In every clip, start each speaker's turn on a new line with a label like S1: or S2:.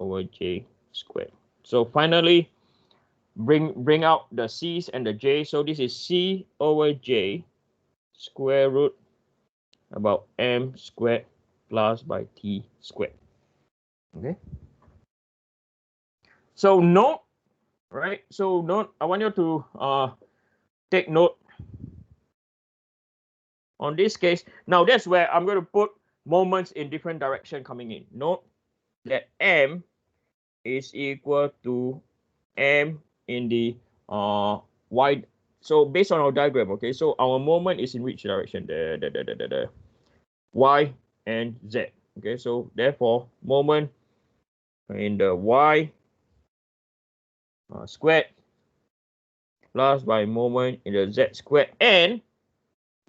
S1: over J squared. So finally, bring out the C's and the J. So this is C over J square root about M squared plus by T squared. Okay. So note, right? So note, I want you to take note on this case. Now that's where I'm going to put moments in different direction coming in. Note that M is equal to M in the y. So based on our diagram, okay, so our moment is in which direction? The y and z. Okay, so therefore moment in the y squared plus by moment in the z squared. And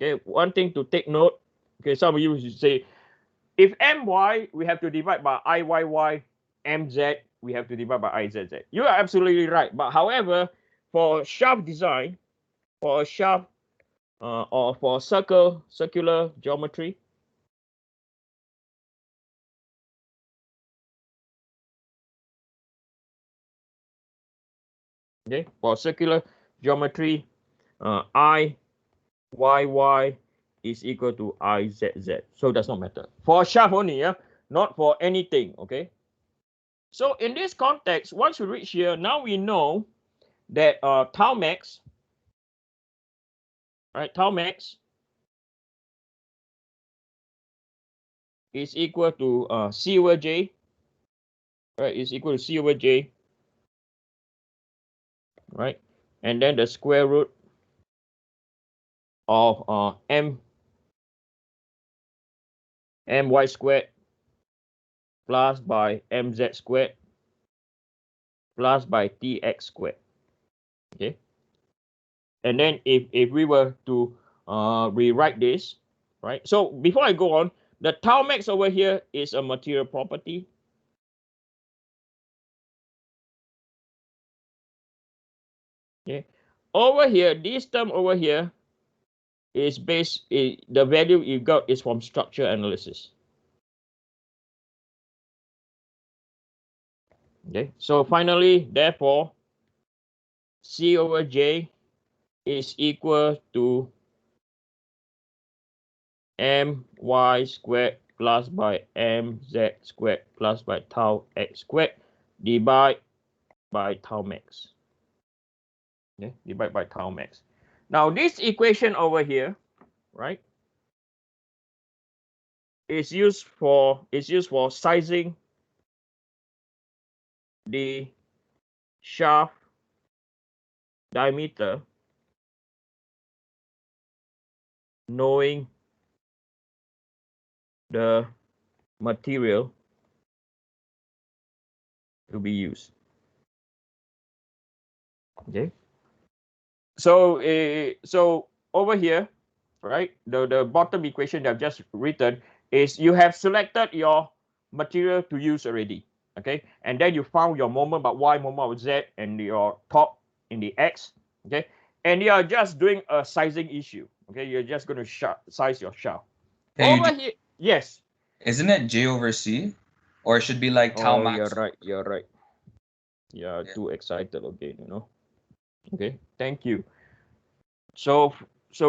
S1: okay, one thing to take note, okay, some of you should say, if my, we have to divide by iyy, mz, we have to divide by izz. You are absolutely right. But however, for shaft design, for a shaft or for circular geometry, okay, for circular geometry, iyy is equal to izz. So it does not matter. For shaft only, yeah, not for anything, okay? So in this context, once we reach here, now we know that tau max, right, tau max is equal to C over J, right, is equal to C over J, right? And then the square root of my squared plus by mz squared plus by tx squared. Okay. And then if we were to rewrite this, right? So before I go on, the tau max over here is a material property. Okay. Over here, this term over here is the value you got is from structure analysis. Okay. So finally, therefore, C over J is equal to my squared plus by mz squared plus by tau x squared divided by tau max. Okay, divided by tau max. Now this equation over here, right, is used for sizing the shaft diameter, knowing the material to be used. Okay. So so over here, right, the bottom equation that I've just written is you have selected your material to use already. Okay, and then you found your moment about y, moment about z, and your top in the x. Okay, and you are just doing a sizing issue. Okay, you're just going to size your shaft.
S2: Hey,
S1: Over here, yes.
S2: Isn't it J over C? Or it should be like tau
S1: Oh,
S2: max?
S1: you're right. You're right. You're too excited again, you know. Okay, thank you. So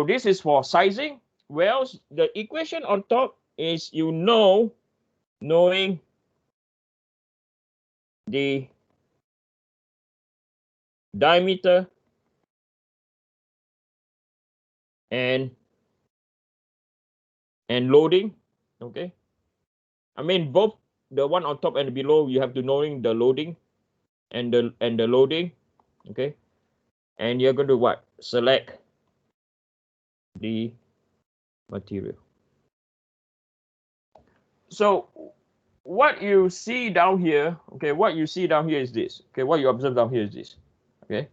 S1: this is for sizing. Well, the equation on top is knowing the diameter and loading. Okay, I mean both the one on top and below, you have to knowing the loading and the loading. Okay, and you're going to what? Select the material. So what you see down here, okay, what you see down here is this. Okay, what you observe down here is this. Okay,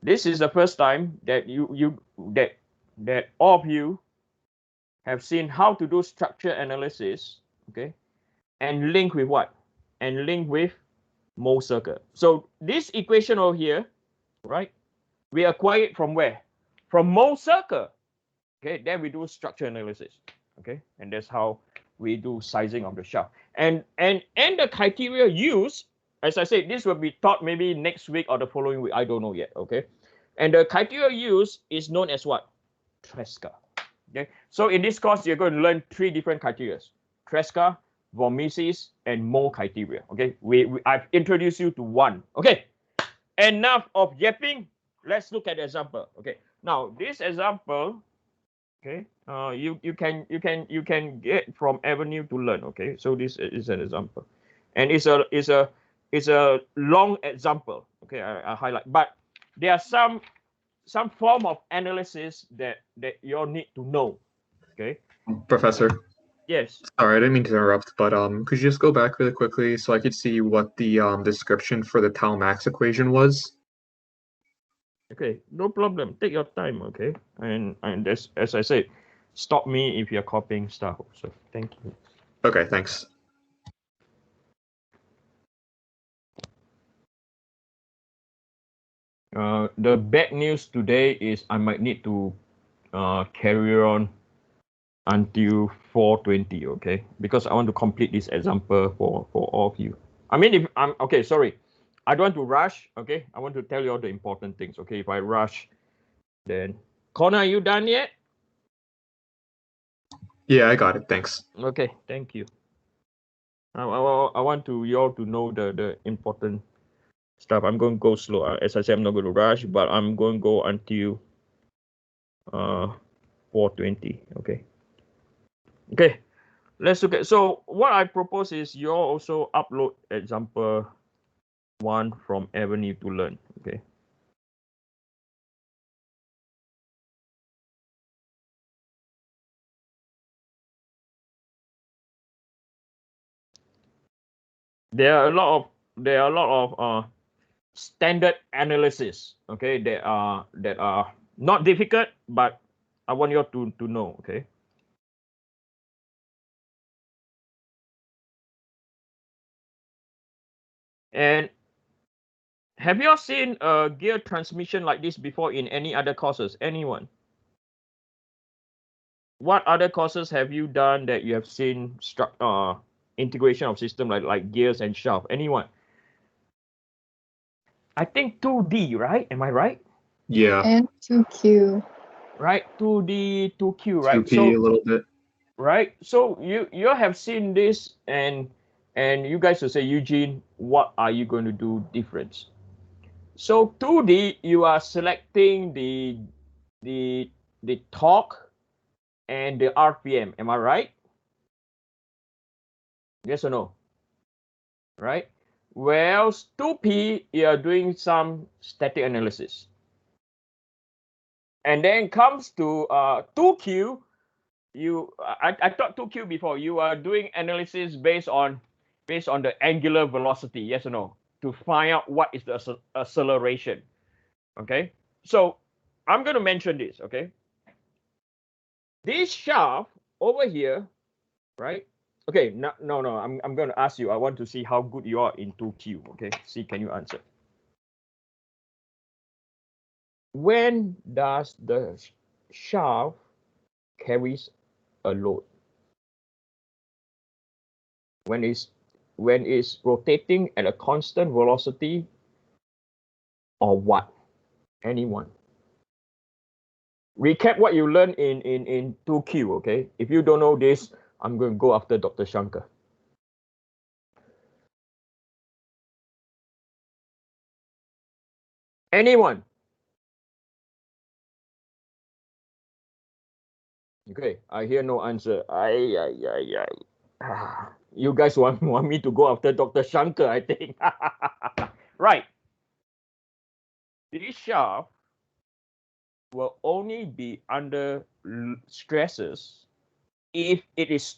S1: this is the first time that that all of you have seen how to do structure analysis, okay, and link with what? And link with Mohr circle. So this equation over here, right, we acquired from where? From Mohr circle. Okay, then we do structure analysis. Okay, and that's how we do sizing of the shaft. And the criteria used, as I said, this will be taught maybe next week or the following week. I don't know yet. Okay. And the criteria used is known as what? Tresca. Okay. So in this course, you're going to learn 3 different criteria: Tresca, von Mises, and Moll criteria. Okay. I've introduced you to 1. Okay. Enough of yapping. Let's look at the example. Okay. Now this example, okay, you can get from Avenue to Learn. Okay. So this is an example, and it's a long example. Okay. I highlight, but there are some form of analysis that you all need to know. Okay.
S3: Professor,
S1: Yes.
S3: sorry, I didn't mean to interrupt, but could you just go back really quickly so I could see what the description for the tau max equation was?
S1: Okay, no problem. Take your time, okay? And as I said, stop me if you're copying stuff. So thank you.
S3: Okay, thanks.
S1: The bad news today is I might need to carry on until 4:20, okay? Because I want to complete this example for all of you. I mean, if I'm okay, sorry. I don't want to rush, okay? I want to tell you all the important things, okay? If I rush, then Connor, are you done yet?
S3: Yeah, I got it. Thanks.
S1: Okay, thank you. I want you all to know the important stuff. I'm going to go slow. As I said, I'm not going to rush, but I'm going to go until 4:20. Okay. Okay. Let's look at. So what I propose is you all also upload example 1 from Avenue to Learn. Okay. There are a lot of standard analysis. Okay, that are not difficult, but I want you all to know. Okay. And have you all seen a gear transmission like this before in any other courses? Anyone? What other courses have you done that you have seen integration of system like gears and shaft? Anyone? I think 2D, right? Am I right?
S3: Yeah.
S4: And 2Q.
S1: Right, 2D, 2Q, right?
S3: 2P
S1: So
S3: a little bit.
S1: right, so you have seen this, and you guys will say, Eugene, what are you going to do different? So 2D, you are selecting the torque and the RPM. Am I right? Yes or no? Right? Whereas 2P, you are doing some static analysis. And then comes to 2Q, I taught 2Q before. You are doing analysis based on the angular velocity, yes or no, to find out what is the acceleration. Okay, so I'm going to mention this. Okay, this shaft over here, right? Okay, no, I'm going to ask you. I want to see how good you are in 2Q. Okay, see, can you answer? When does the shaft carries a load? When it's rotating at a constant velocity, or what? Anyone? Recap what you learned in 2Q, okay? If you don't know this, I'm going to go after Dr. Shankar. Anyone? Okay, I hear no answer. You guys want me to go after Dr. Shankar, I think. Right. This shaft will only be under stresses if it is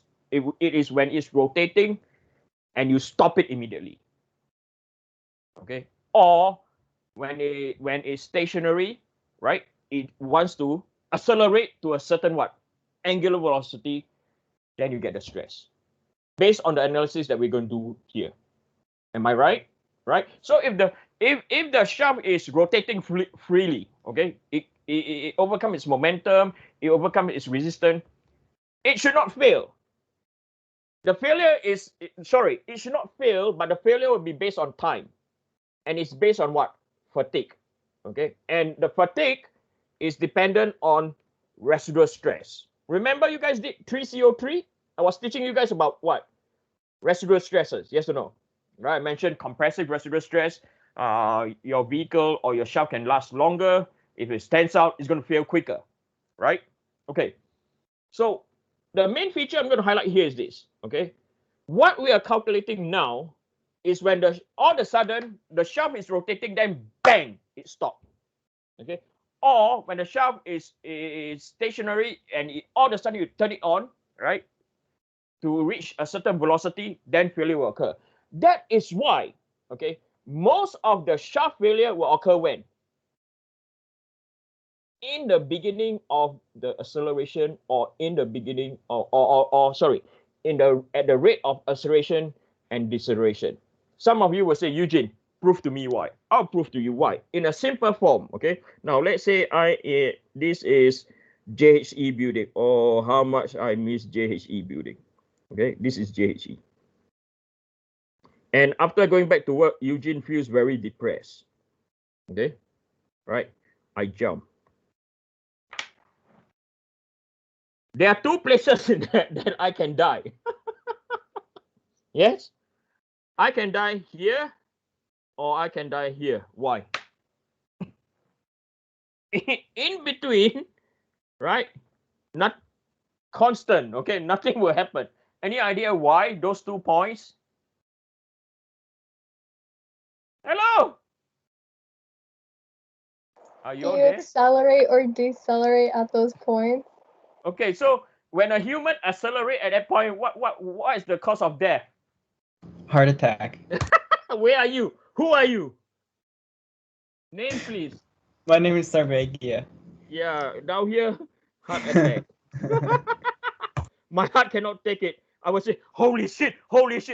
S1: when it's rotating and you stop it immediately. Okay, or when it's stationary, right? It wants to accelerate to a certain what angular velocity, then you get the stress based on the analysis that we're going to do here. Am I right? Right. So if the shaft is rotating freely, okay, it overcomes its momentum, it overcomes its resistance, it should not fail. the failure is, sorry, it should not fail, but the failure will be based on time. And it's based on what? Fatigue. Okay. And the fatigue is dependent on residual stress. Remember you guys did 3CO3? I was teaching you guys about what? Residual stresses, yes or no? Right, I mentioned compressive residual stress. Your vehicle or your shaft can last longer. If it stands out, it's going to fail quicker, right? Okay, so the main feature I'm going to highlight here is this, okay? What we are calculating now is when all of a sudden the shaft is rotating, then bang, it stopped, okay? Or when the shaft is stationary and all of a sudden you turn it on, right? To reach a certain velocity, then failure will occur. That is why, okay, most of the shaft failure will occur when? In the beginning of the acceleration, or in the beginning of, sorry, at the rate of acceleration and deceleration. Some of you will say, Eugene, prove to me why. I'll prove to you why. In a simple form, okay? Now let's say this is JHE building. Oh, how much I miss JHE building. Okay, this is JHE. And after going back to work, Eugene feels very depressed. Okay, right? I jump. There are two places in that I can die. Yes, I can die here or I can die here. Why? In between, right? Not constant, okay? Nothing will happen. Any idea why those 2 points? Hello? Are you
S4: Do you
S1: there?
S4: accelerate or decelerate at those points?
S1: Okay, so when a human accelerate at that point, what is the cause of death?
S5: Heart attack.
S1: Where are you? Who are you? Name, please.
S5: My name is Sarvegia.
S1: Yeah, down here, heart attack. My heart cannot take it. I will say, holy shit,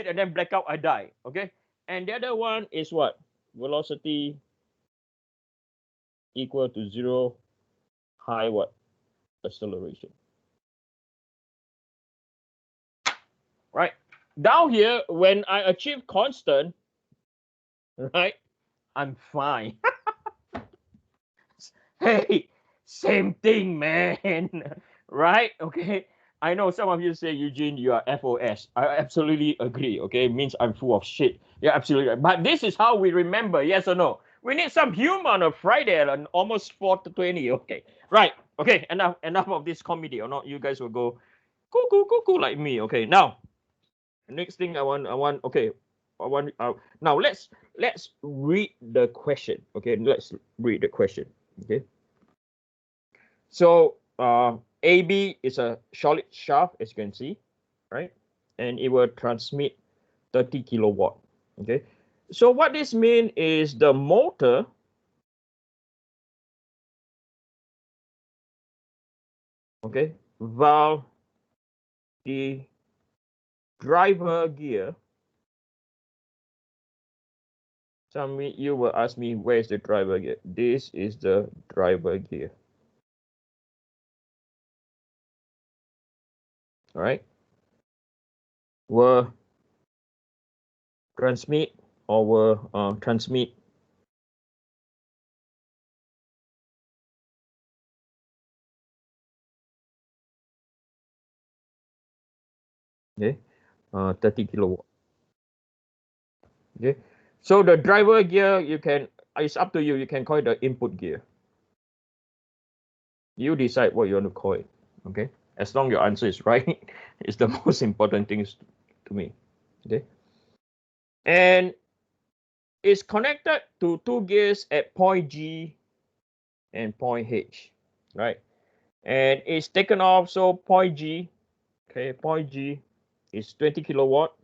S1: and then blackout, I die. Okay? And the other one is what? Velocity equal to 0, high what? Acceleration. Right? Down here, when I achieve constant, right, I'm fine. Hey, same thing, man. Right? Okay. I know some of you say, Eugene, you are FOS. I absolutely agree. Okay. It means I'm full of shit. Yeah, absolutely. Right. But this is how we remember, yes or no? We need some humor on a Friday at almost 4:20. Okay. Right. Okay. Enough of this comedy, or not you guys will go cuckoo like me. Okay. Now, next thing okay. Now let's read the question. Okay. Let's read the question. Okay. So AB is a solid shaft, as you can see, right? And it will transmit 30 kilowatt. Okay. So what this means is the motor while the driver gear. Some of you will ask me, where is the driver gear? This is the driver gear. All right. Will transmit or will transmit okay 30 kilowatt. Okay, so the driver gear, you can, it's up to you, you can call it the input gear. You decide what you want to call it. Okay, as long your answer is right, it's the most important things to me. Okay, and it's connected to two gears at point G and point H, right? And it's taken off, so point G, okay, point G is 20 kilowatt,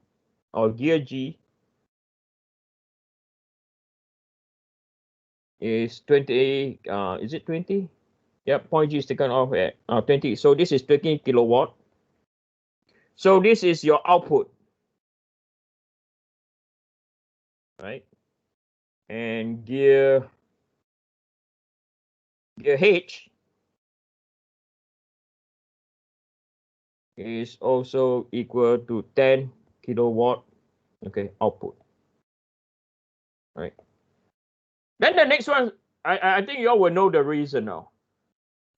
S1: or gear G is 20, is it 20? Yep, point G is taken off at 20. So this is 20 kilowatt. So this is your output, right? And gear H is also equal to 10 kilowatt, okay, output. Right. Then the next one, I think you all will know the reason now.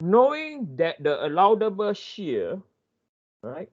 S1: Knowing that the allowable shear, right,